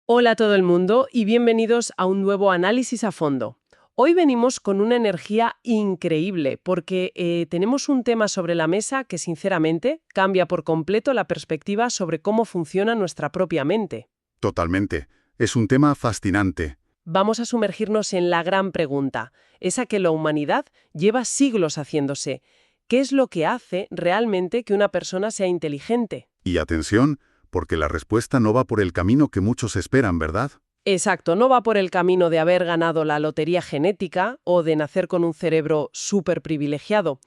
Hola a todo el mundo y bienvenidos a un nuevo análisis a fondo. Hoy venimos con una energía increíble porque tenemos un tema sobre la mesa que sinceramente cambia por completo la perspectiva sobre cómo funciona nuestra propia mente. Totalmente. Es un tema fascinante. Vamos a sumergirnos en la gran pregunta, esa que la humanidad lleva siglos haciéndose. ¿Qué es lo que hace realmente que una persona sea inteligente? Y atención, porque la respuesta no va por el camino que muchos esperan, ¿verdad? Exacto, no va por el camino de haber ganado la lotería genética o de nacer con un cerebro súper privilegiado.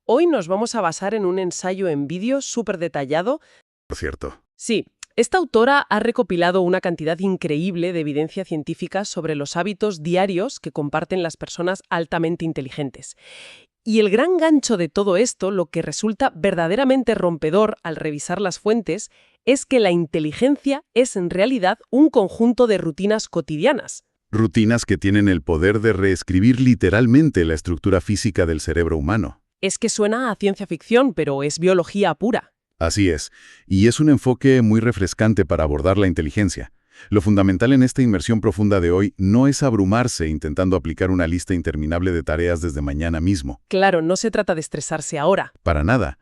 Hoy nos vamos a basar en un ensayo en vídeo súper detallado. Por cierto. Sí, esta autora ha recopilado una cantidad increíble de evidencia científica sobre los hábitos diarios que comparten las personas altamente inteligentes. Y el gran gancho de todo esto, lo que resulta verdaderamente rompedor al revisar las fuentes, es que la inteligencia es en realidad un conjunto de rutinas cotidianas. Rutinas que tienen el poder de reescribir literalmente la estructura física del cerebro humano. Es que suena a ciencia ficción, pero es biología pura. Así es, y es un enfoque muy refrescante para abordar la inteligencia. Lo fundamental en esta inmersión profunda de hoy no es abrumarse intentando aplicar una lista interminable de tareas desde mañana mismo. Claro, no se trata de estresarse ahora. Para nada.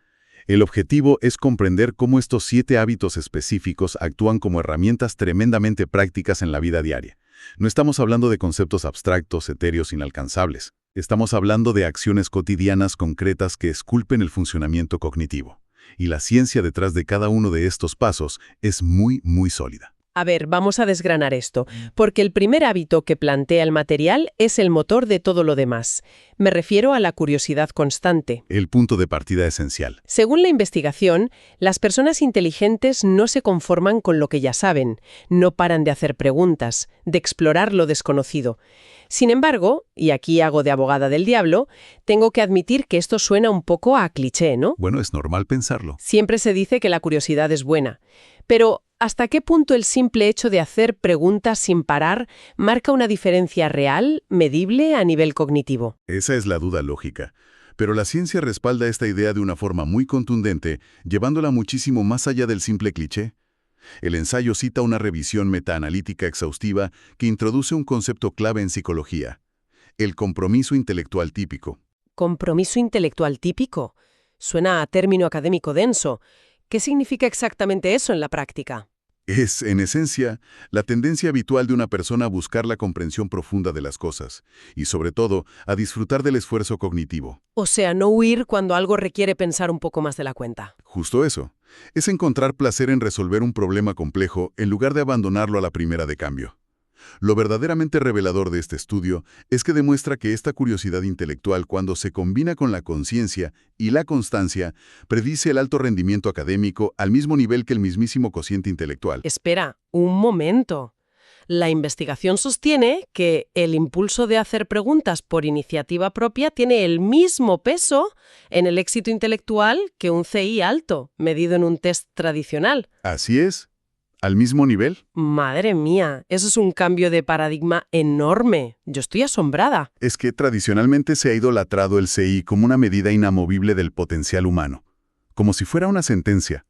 El objetivo es comprender cómo estos 7 hábitos específicos actúan como herramientas tremendamente prácticas en la vida diaria. No estamos hablando de conceptos abstractos, etéreos, inalcanzables. Estamos hablando de acciones cotidianas concretas que esculpen el funcionamiento cognitivo. Y la ciencia detrás de cada uno de estos pasos es muy, muy sólida. A ver, vamos a desgranar esto, porque el primer hábito que plantea el material es el motor de todo lo demás. Me refiero a la curiosidad constante. El punto de partida esencial. Según la investigación, las personas inteligentes no se conforman con lo que ya saben, no paran de hacer preguntas, de explorar lo desconocido. Sin embargo, y aquí hago de abogada del diablo, tengo que admitir que esto suena un poco a cliché, ¿no? Bueno, es normal pensarlo. Siempre se dice que la curiosidad es buena, pero ¿hasta qué punto el simple hecho de hacer preguntas sin parar marca una diferencia real, medible a nivel cognitivo? Esa es la duda lógica. Pero la ciencia respalda esta idea de una forma muy contundente, llevándola muchísimo más allá del simple cliché. El ensayo cita una revisión metaanalítica exhaustiva que introduce un concepto clave en psicología: el compromiso intelectual típico. ¿Compromiso intelectual típico? Suena a término académico denso. ¿Qué significa exactamente eso en la práctica? Es, en esencia, la tendencia habitual de una persona a buscar la comprensión profunda de las cosas y, sobre todo, a disfrutar del esfuerzo cognitivo. O sea, no huir cuando algo requiere pensar un poco más de la cuenta. Justo eso. Es encontrar placer en resolver un problema complejo en lugar de abandonarlo a la primera de cambio. Lo verdaderamente revelador de este estudio es que demuestra que esta curiosidad intelectual, cuando se combina con la conciencia y la constancia, predice el alto rendimiento académico al mismo nivel que el mismísimo cociente intelectual. Espera, un momento. La investigación sostiene que el impulso de hacer preguntas por iniciativa propia tiene el mismo peso en el éxito intelectual que un CI alto, medido en un test tradicional. Así es. ¿Al mismo nivel? Madre mía, eso es un cambio de paradigma enorme. Yo estoy asombrada. Es que tradicionalmente se ha idolatrado el CI como una medida inamovible del potencial humano, como si fuera una sentencia.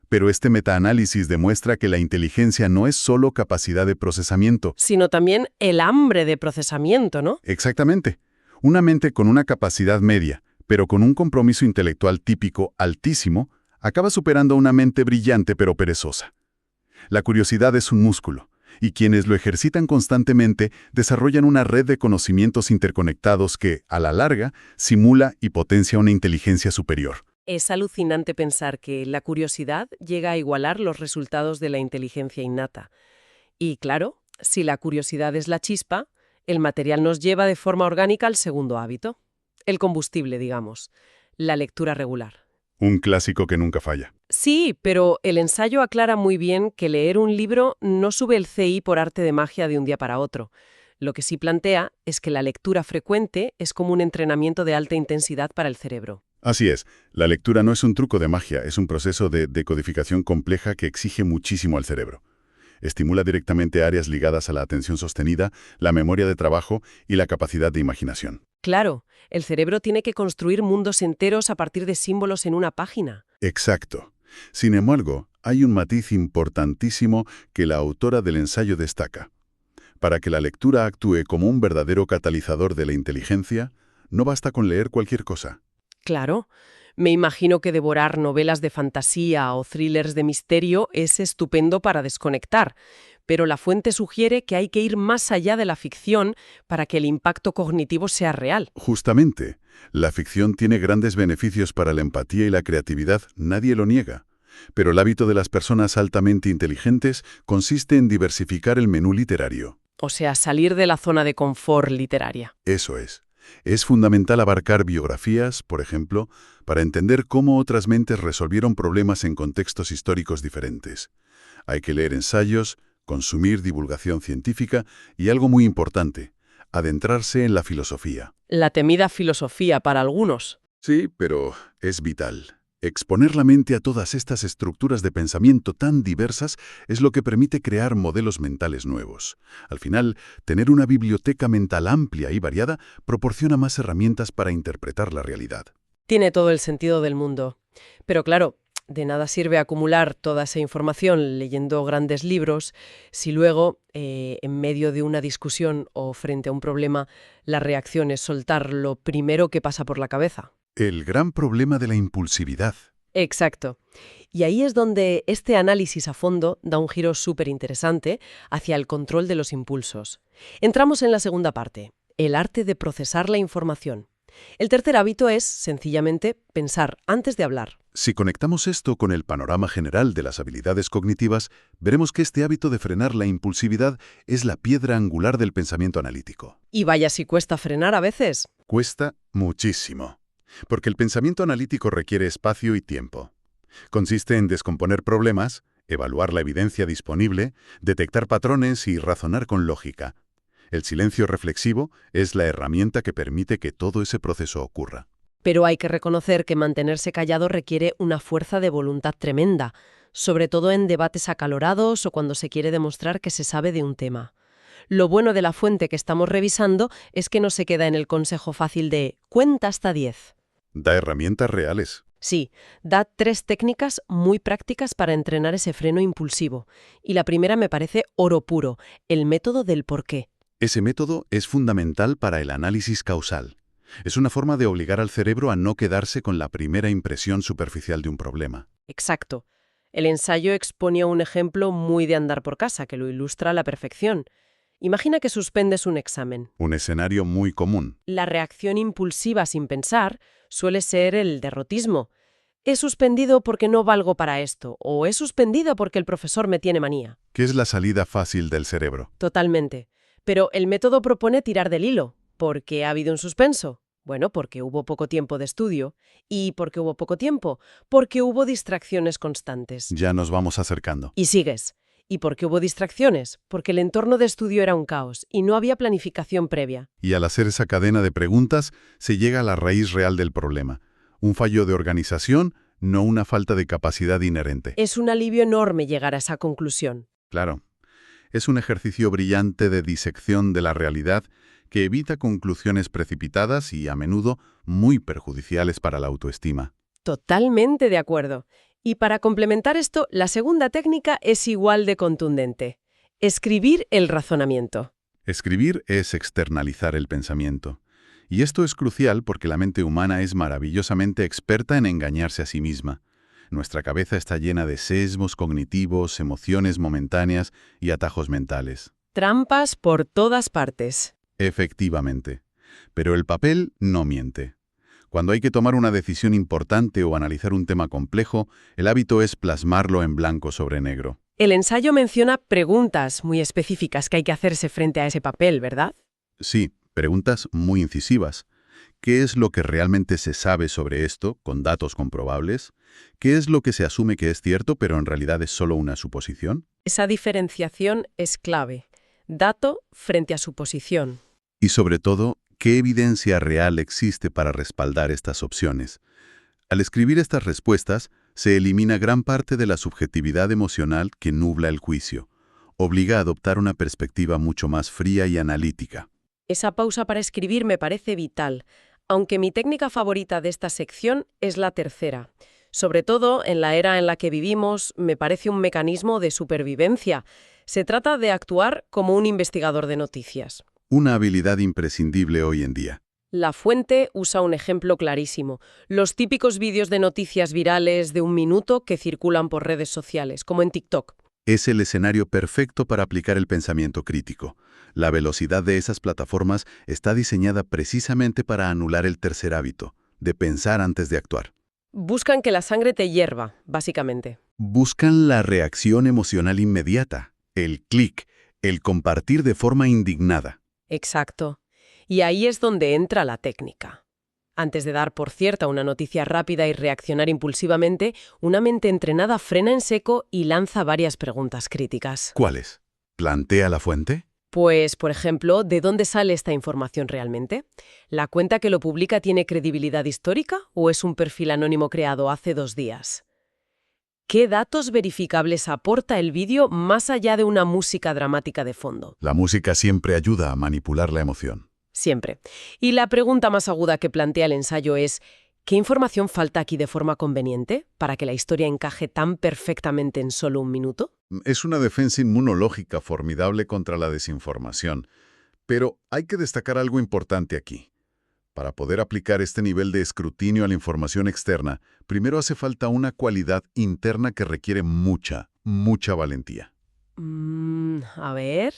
Pero este metaanálisis demuestra que la inteligencia no es solo capacidad de procesamiento. Sino también el hambre de procesamiento, ¿no? Exactamente. Una mente con una capacidad media, pero con un compromiso intelectual típico altísimo, acaba superando a una mente brillante pero perezosa. La curiosidad es un músculo, y quienes lo ejercitan constantemente desarrollan una red de conocimientos interconectados que, a la larga, simula y potencia una inteligencia superior. Es alucinante pensar que la curiosidad llega a igualar los resultados de la inteligencia innata. Y claro, si la curiosidad es la chispa, el material nos lleva de forma orgánica al segundo hábito. El combustible, digamos. La lectura regular. Un clásico que nunca falla. Sí, pero el ensayo aclara muy bien que leer un libro no sube el CI por arte de magia de un día para otro. Lo que sí plantea es que la lectura frecuente es como un entrenamiento de alta intensidad para el cerebro. Así es, la lectura no es un truco de magia, es un proceso de decodificación compleja que exige muchísimo al cerebro. Estimula directamente áreas ligadas a la atención sostenida, la memoria de trabajo y la capacidad de imaginación. Claro, el cerebro tiene que construir mundos enteros a partir de símbolos en una página. Exacto. Sin embargo, hay un matiz importantísimo que la autora del ensayo destaca. Para que la lectura actúe como un verdadero catalizador de la inteligencia, no basta con leer cualquier cosa. Claro, me imagino que devorar novelas de fantasía o thrillers de misterio es estupendo para desconectar, pero la fuente sugiere que hay que ir más allá de la ficción para que el impacto cognitivo sea real. Justamente, la ficción tiene grandes beneficios para la empatía y la creatividad, nadie lo niega. Pero el hábito de las personas altamente inteligentes consiste en diversificar el menú literario. O sea, salir de la zona de confort literaria. Eso es. Es fundamental abarcar biografías, por ejemplo, para entender cómo otras mentes resolvieron problemas en contextos históricos diferentes. Hay que leer ensayos, consumir divulgación científica y algo muy importante, adentrarse en la filosofía. La temida filosofía para algunos. Sí, pero es vital. Exponer la mente a todas estas estructuras de pensamiento tan diversas es lo que permite crear modelos mentales nuevos. Al final, tener una biblioteca mental amplia y variada proporciona más herramientas para interpretar la realidad. Tiene todo el sentido del mundo. Pero claro, de nada sirve acumular toda esa información leyendo grandes libros si luego, en medio de una discusión o frente a un problema, la reacción es soltar lo primero que pasa por la cabeza. El gran problema de la impulsividad. Exacto. Y ahí es donde este análisis a fondo da un giro súper interesante hacia el control de los impulsos. Entramos en la segunda parte, el arte de procesar la información. El tercer hábito es, sencillamente, pensar antes de hablar. Si conectamos esto con el panorama general de las habilidades cognitivas, veremos que este hábito de frenar la impulsividad es la piedra angular del pensamiento analítico. Y vaya si cuesta frenar a veces. Cuesta muchísimo, porque el pensamiento analítico requiere espacio y tiempo. Consiste en descomponer problemas, evaluar la evidencia disponible, detectar patrones y razonar con lógica. El silencio reflexivo es la herramienta que permite que todo ese proceso ocurra. Pero hay que reconocer que mantenerse callado requiere una fuerza de voluntad tremenda, sobre todo en debates acalorados o cuando se quiere demostrar que se sabe de un tema. Lo bueno de la fuente que estamos revisando es que no se queda en el consejo fácil de «cuenta hasta 10». Da herramientas reales. Sí, da 3 técnicas muy prácticas para entrenar ese freno impulsivo. Y la primera me parece oro puro, el método del por qué. Ese método es fundamental para el análisis causal. Es una forma de obligar al cerebro a no quedarse con la primera impresión superficial de un problema. Exacto. El ensayo exponía un ejemplo muy de andar por casa que lo ilustra a la perfección. Imagina que suspendes un examen. Un escenario muy común. La reacción impulsiva sin pensar suele ser el derrotismo. He suspendido porque no valgo para esto, o he suspendido porque el profesor me tiene manía. ¿Qué es la salida fácil del cerebro? Totalmente. Pero el método propone tirar del hilo. ¿Por qué ha habido un suspenso? Bueno, porque hubo poco tiempo de estudio. ¿Y por qué hubo poco tiempo? Porque hubo distracciones constantes. Ya nos vamos acercando. Y sigues. ¿Y por qué hubo distracciones? Porque el entorno de estudio era un caos y no había planificación previa. Y al hacer esa cadena de preguntas, se llega a la raíz real del problema. Un fallo de organización, no una falta de capacidad inherente. Es un alivio enorme llegar a esa conclusión. Claro. Es un ejercicio brillante de disección de la realidad que evita conclusiones precipitadas y, a menudo, muy perjudiciales para la autoestima. Totalmente de acuerdo. Y para complementar esto, la segunda técnica es igual de contundente. Escribir el razonamiento. Escribir es externalizar el pensamiento. Y esto es crucial porque la mente humana es maravillosamente experta en engañarse a sí misma. Nuestra cabeza está llena de sesgos cognitivos, emociones momentáneas y atajos mentales. Trampas por todas partes. Efectivamente. Pero el papel no miente. Cuando hay que tomar una decisión importante o analizar un tema complejo, el hábito es plasmarlo en blanco sobre negro. El ensayo menciona preguntas muy específicas que hay que hacerse frente a ese papel, ¿verdad? Sí, preguntas muy incisivas. ¿Qué es lo que realmente se sabe sobre esto, con datos comprobables? ¿Qué es lo que se asume que es cierto, pero en realidad es solo una suposición? Esa diferenciación es clave. Dato frente a suposición. Y sobre todo, ¿qué evidencia real existe para respaldar estas opciones? Al escribir estas respuestas, se elimina gran parte de la subjetividad emocional que nubla el juicio. Obliga a adoptar una perspectiva mucho más fría y analítica. Esa pausa para escribir me parece vital, aunque mi técnica favorita de esta sección es la tercera. Sobre todo en la era en la que vivimos, me parece un mecanismo de supervivencia. Se trata de actuar como un investigador de noticias. Una habilidad imprescindible hoy en día. La Fuente usa un ejemplo clarísimo. Los típicos vídeos de noticias virales de 1 minuto que circulan por redes sociales, como en TikTok. Es el escenario perfecto para aplicar el pensamiento crítico. La velocidad de esas plataformas está diseñada precisamente para anular el tercer hábito, de pensar antes de actuar. Buscan que la sangre te hierva, básicamente. Buscan la reacción emocional inmediata, el clic, el compartir de forma indignada. Exacto. Y ahí es donde entra la técnica. Antes de dar por cierta una noticia rápida y reaccionar impulsivamente, una mente entrenada frena en seco y lanza varias preguntas críticas. ¿Cuáles? ¿Plantea la fuente? Pues, por ejemplo, ¿de dónde sale esta información realmente? ¿La cuenta que lo publica tiene credibilidad histórica o es un perfil anónimo creado hace 2 días? ¿Qué datos verificables aporta el vídeo más allá de una música dramática de fondo? La música siempre ayuda a manipular la emoción. Siempre. Y la pregunta más aguda que plantea el ensayo es, ¿qué información falta aquí de forma conveniente para que la historia encaje tan perfectamente en solo 1 minuto? Es una defensa inmunológica formidable contra la desinformación. Pero hay que destacar algo importante aquí. Para poder aplicar este nivel de escrutinio a la información externa, primero hace falta una cualidad interna que requiere mucha valentía. A ver.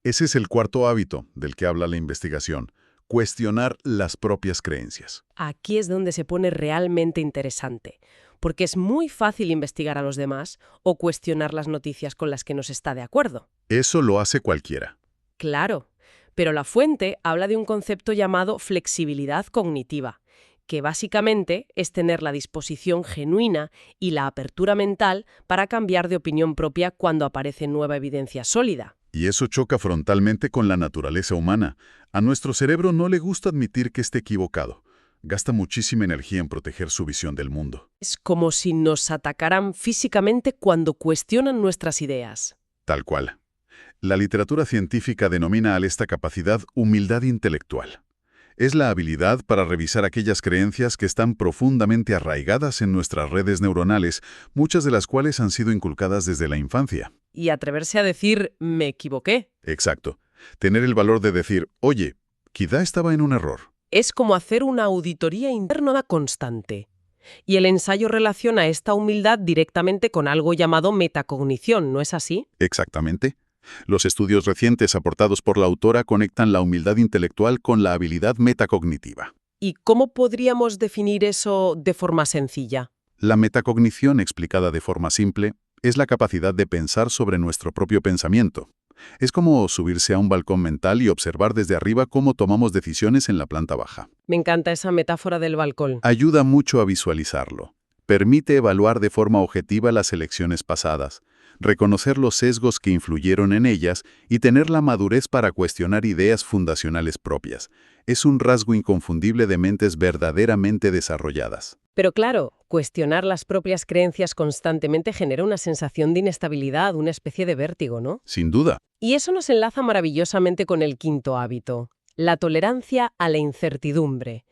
Ese es el cuarto hábito del que habla la investigación, cuestionar las propias creencias. Aquí es donde se pone realmente interesante, porque es muy fácil investigar a los demás o cuestionar las noticias con las que no se está de acuerdo. Eso lo hace cualquiera. Claro, pero la Fuente habla de un concepto llamado flexibilidad cognitiva, que básicamente es tener la disposición genuina y la apertura mental para cambiar de opinión propia cuando aparece nueva evidencia sólida. Y eso choca frontalmente con la naturaleza humana. A nuestro cerebro no le gusta admitir que esté equivocado. Gasta muchísima energía en proteger su visión del mundo. Es como si nos atacaran físicamente cuando cuestionan nuestras ideas. Tal cual. La literatura científica denomina a esta capacidad humildad intelectual. Es la habilidad para revisar aquellas creencias que están profundamente arraigadas en nuestras redes neuronales, muchas de las cuales han sido inculcadas desde la infancia. Y atreverse a decir, me equivoqué. Exacto. Tener el valor de decir, oye, quizá estaba en un error. Es como hacer una auditoría interna constante. Y el ensayo relaciona esta humildad directamente con algo llamado metacognición, ¿no es así? Exactamente. Los estudios recientes aportados por la autora conectan la humildad intelectual con la habilidad metacognitiva. ¿Y cómo podríamos definir eso de forma sencilla? La metacognición, explicada de forma simple, es la capacidad de pensar sobre nuestro propio pensamiento. Es como subirse a un balcón mental y observar desde arriba cómo tomamos decisiones en la planta baja. Me encanta esa metáfora del balcón. Ayuda mucho a visualizarlo. Permite evaluar de forma objetiva las elecciones pasadas, reconocer los sesgos que influyeron en ellas y tener la madurez para cuestionar ideas fundacionales propias. Es un rasgo inconfundible de mentes verdaderamente desarrolladas. Pero claro, cuestionar las propias creencias constantemente genera una sensación de inestabilidad, una especie de vértigo, ¿no? Sin duda. Y eso nos enlaza maravillosamente con el quinto hábito, la tolerancia a la incertidumbre.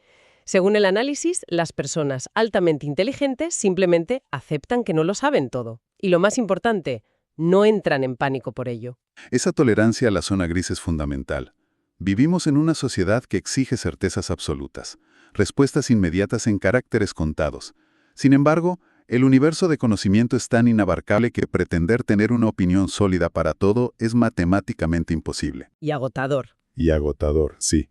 Según el análisis, las personas altamente inteligentes simplemente aceptan que no lo saben todo. Y lo más importante, no entran en pánico por ello. Esa tolerancia a la zona gris es fundamental. Vivimos en una sociedad que exige certezas absolutas, respuestas inmediatas en caracteres contados. Sin embargo, el universo de conocimiento es tan inabarcable que pretender tener una opinión sólida para todo es matemáticamente imposible. Y agotador. Y agotador, sí.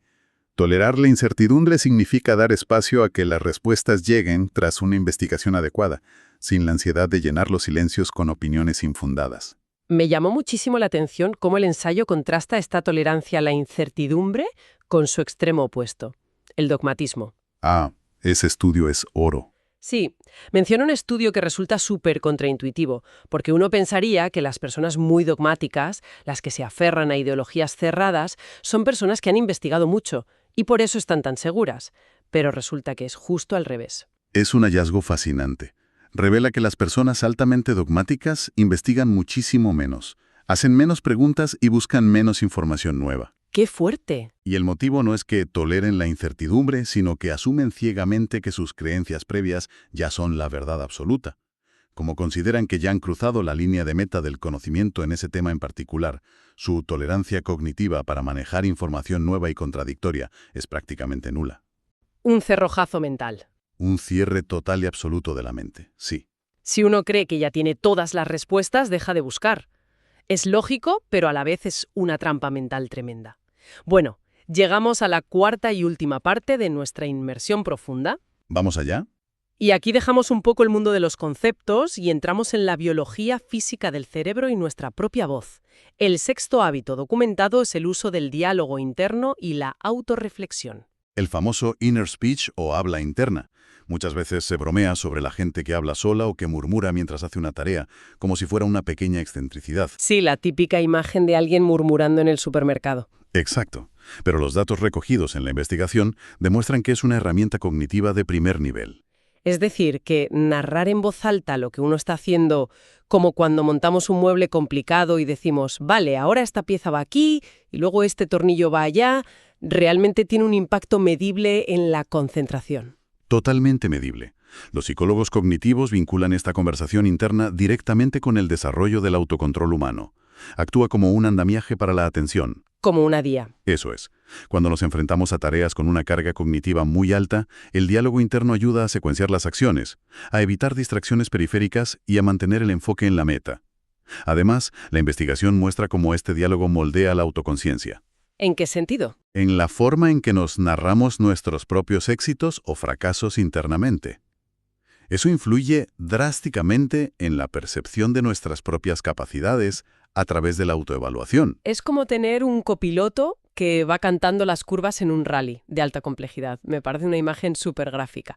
Tolerar la incertidumbre significa dar espacio a que las respuestas lleguen tras una investigación adecuada, sin la ansiedad de llenar los silencios con opiniones infundadas. Me llamó muchísimo la atención cómo el ensayo contrasta esta tolerancia a la incertidumbre con su extremo opuesto, el dogmatismo. Ah, ese estudio es oro. Sí, menciona un estudio que resulta súper contraintuitivo, porque uno pensaría que las personas muy dogmáticas, las que se aferran a ideologías cerradas, son personas que han investigado mucho y por eso están tan seguras. Pero resulta que es justo al revés. Es un hallazgo fascinante. Revela que las personas altamente dogmáticas investigan muchísimo menos, hacen menos preguntas y buscan menos información nueva. ¡Qué fuerte! Y el motivo no es que toleren la incertidumbre, sino que asumen ciegamente que sus creencias previas ya son la verdad absoluta. Como consideran que ya han cruzado la línea de meta del conocimiento en ese tema en particular, su tolerancia cognitiva para manejar información nueva y contradictoria es prácticamente nula. Un cerrojazo mental. Un cierre total y absoluto de la mente, sí. Si uno cree que ya tiene todas las respuestas, deja de buscar. Es lógico, pero a la vez es una trampa mental tremenda. Bueno, llegamos a la cuarta y última parte de nuestra inmersión profunda. ¿Vamos allá? Y aquí dejamos un poco el mundo de los conceptos y entramos en la biología física del cerebro y nuestra propia voz. El sexto hábito documentado es el uso del diálogo interno y la autorreflexión. El famoso inner speech o habla interna. Muchas veces se bromea sobre la gente que habla sola o que murmura mientras hace una tarea, como si fuera una pequeña excentricidad. Sí, la típica imagen de alguien murmurando en el supermercado. Exacto. Pero los datos recogidos en la investigación demuestran que es una herramienta cognitiva de primer nivel. Es decir, que narrar en voz alta lo que uno está haciendo, como cuando montamos un mueble complicado y decimos, vale, ahora esta pieza va aquí y luego este tornillo va allá, realmente tiene un impacto medible en la concentración. Totalmente medible. Los psicólogos cognitivos vinculan esta conversación interna directamente con el desarrollo del autocontrol humano. Actúa como un andamiaje para la atención. Como una DIA. Eso es. Cuando nos enfrentamos a tareas con una carga cognitiva muy alta, el diálogo interno ayuda a secuenciar las acciones, a evitar distracciones periféricas y a mantener el enfoque en la meta. Además, la investigación muestra cómo este diálogo moldea la autoconciencia. ¿En qué sentido? En la forma en que nos narramos nuestros propios éxitos o fracasos internamente. Eso influye drásticamente en la percepción de nuestras propias capacidades a través de la autoevaluación. Es como tener un copiloto que va cantando las curvas en un rally de alta complejidad. Me parece una imagen súper gráfica.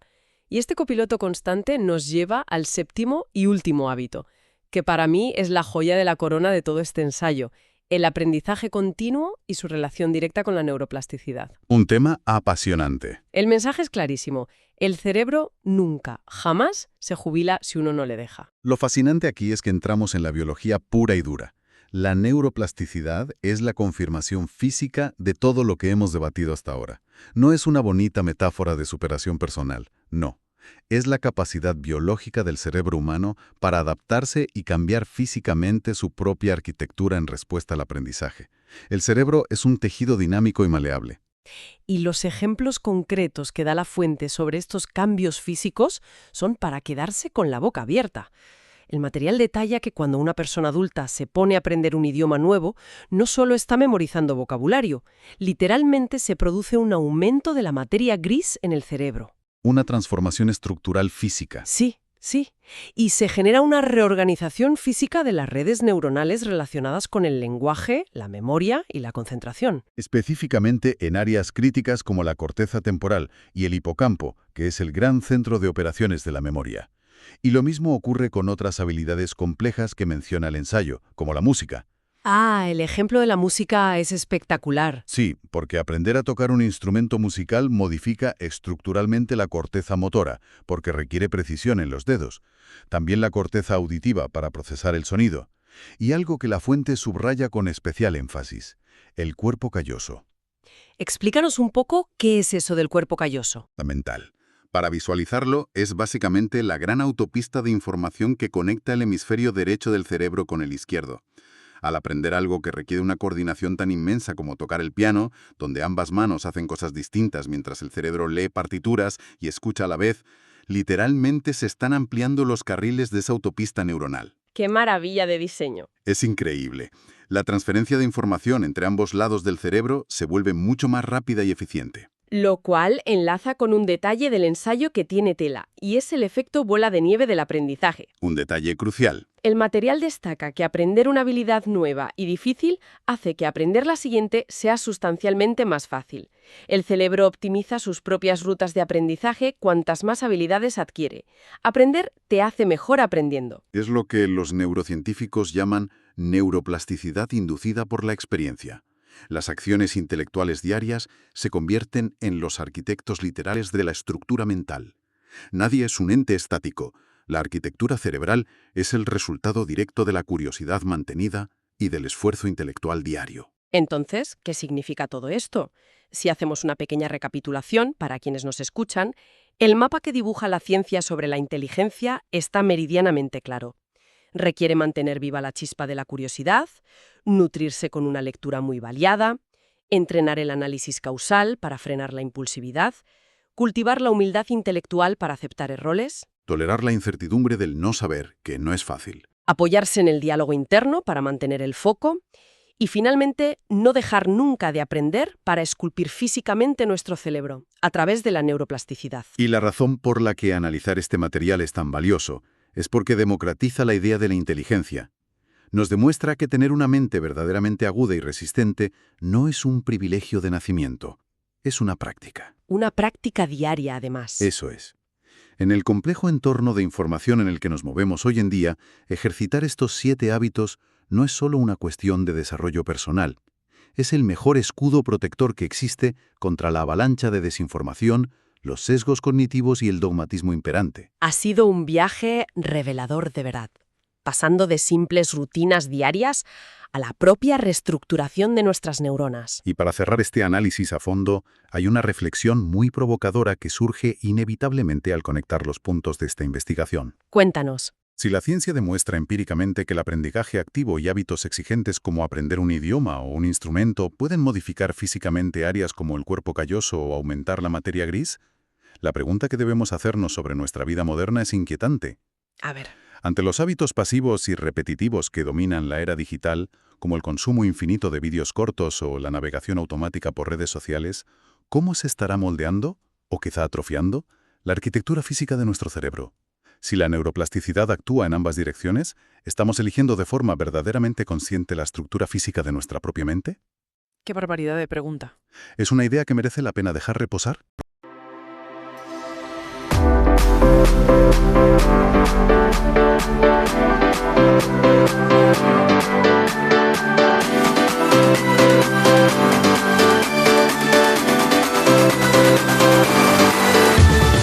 Y este copiloto constante nos lleva al séptimo y último hábito, que para mí es la joya de la corona de todo este ensayo: el aprendizaje continuo y su relación directa con la neuroplasticidad. Un tema apasionante. El mensaje es clarísimo. El cerebro nunca, jamás se jubila si uno no le deja. Lo fascinante aquí es que entramos en la biología pura y dura. La neuroplasticidad es la confirmación física de todo lo que hemos debatido hasta ahora. No es una bonita metáfora de superación personal, no. Es la capacidad biológica del cerebro humano para adaptarse y cambiar físicamente su propia arquitectura en respuesta al aprendizaje. El cerebro es un tejido dinámico y maleable. Y los ejemplos concretos que da la fuente sobre estos cambios físicos son para quedarse con la boca abierta. El material detalla que cuando una persona adulta se pone a aprender un idioma nuevo, no solo está memorizando vocabulario, literalmente se produce un aumento de la materia gris en el cerebro. Una transformación estructural física. Sí, sí. Y se genera una reorganización física de las redes neuronales relacionadas con el lenguaje, la memoria y la concentración. Específicamente en áreas críticas como la corteza temporal y el hipocampo, que es el gran centro de operaciones de la memoria. Y lo mismo ocurre con otras habilidades complejas que menciona el ensayo, como la música. Ah, el ejemplo de la música es espectacular. Sí, porque aprender a tocar un instrumento musical modifica estructuralmente la corteza motora, porque requiere precisión en los dedos. También la corteza auditiva para procesar el sonido. Y algo que la fuente subraya con especial énfasis: el cuerpo calloso. Explícanos un poco qué es eso del cuerpo calloso. Mental. Para visualizarlo, es básicamente la gran autopista de información que conecta el hemisferio derecho del cerebro con el izquierdo. Al aprender algo que requiere una coordinación tan inmensa como tocar el piano, donde ambas manos hacen cosas distintas mientras el cerebro lee partituras y escucha a la vez, literalmente se están ampliando los carriles de esa autopista neuronal. ¡Qué maravilla de diseño! Es increíble. La transferencia de información entre ambos lados del cerebro se vuelve mucho más rápida y eficiente. Lo cual enlaza con un detalle del ensayo que tiene tela, y es el efecto bola de nieve del aprendizaje. Un detalle crucial. El material destaca que aprender una habilidad nueva y difícil hace que aprender la siguiente sea sustancialmente más fácil. El cerebro optimiza sus propias rutas de aprendizaje cuantas más habilidades adquiere. Aprender te hace mejor aprendiendo. Es lo que los neurocientíficos llaman neuroplasticidad inducida por la experiencia. Las acciones intelectuales diarias se convierten en los arquitectos literales de la estructura mental. Nadie es un ente estático. La arquitectura cerebral es el resultado directo de la curiosidad mantenida y del esfuerzo intelectual diario. Entonces, ¿qué significa todo esto? Si hacemos una pequeña recapitulación, para quienes nos escuchan, el mapa que dibuja la ciencia sobre la inteligencia está meridianamente claro. Requiere mantener viva la chispa de la curiosidad, nutrirse con una lectura muy variada, entrenar el análisis causal para frenar la impulsividad, cultivar la humildad intelectual para aceptar errores, Tolerar la incertidumbre del no saber, que no es fácil. apoyarse en el diálogo interno para mantener el foco y, finalmente, no dejar nunca de aprender para esculpir físicamente nuestro cerebro, a través de la neuroplasticidad. Y la razón por la que analizar este material es tan valioso es porque democratiza la idea de la inteligencia. Nos demuestra que tener una mente verdaderamente aguda y resistente no es un privilegio de nacimiento, es una práctica. Una práctica diaria, además. Eso es. En el complejo entorno de información en el que nos movemos hoy en día, ejercitar estos 7 hábitos no es solo una cuestión de desarrollo personal. Es el mejor escudo protector que existe contra la avalancha de desinformación, los sesgos cognitivos y el dogmatismo imperante. Ha sido un viaje revelador de verdad, pasando de simples rutinas diarias a la propia reestructuración de nuestras neuronas. Y para cerrar este análisis a fondo, hay una reflexión muy provocadora que surge inevitablemente al conectar los puntos de esta investigación. Cuéntanos. Si la ciencia demuestra empíricamente que el aprendizaje activo y hábitos exigentes como aprender un idioma o un instrumento pueden modificar físicamente áreas como el cuerpo calloso o aumentar la materia gris, la pregunta que debemos hacernos sobre nuestra vida moderna es inquietante. A ver. Ante los hábitos pasivos y repetitivos que dominan la era digital, como el consumo infinito de vídeos cortos o la navegación automática por redes sociales, ¿cómo se estará moldeando, o quizá atrofiando, la arquitectura física de nuestro cerebro? Si la neuroplasticidad actúa en ambas direcciones, ¿estamos eligiendo de forma verdaderamente consciente la estructura física de nuestra propia mente? Qué barbaridad de pregunta. ¿Es una idea que merece la pena dejar reposar?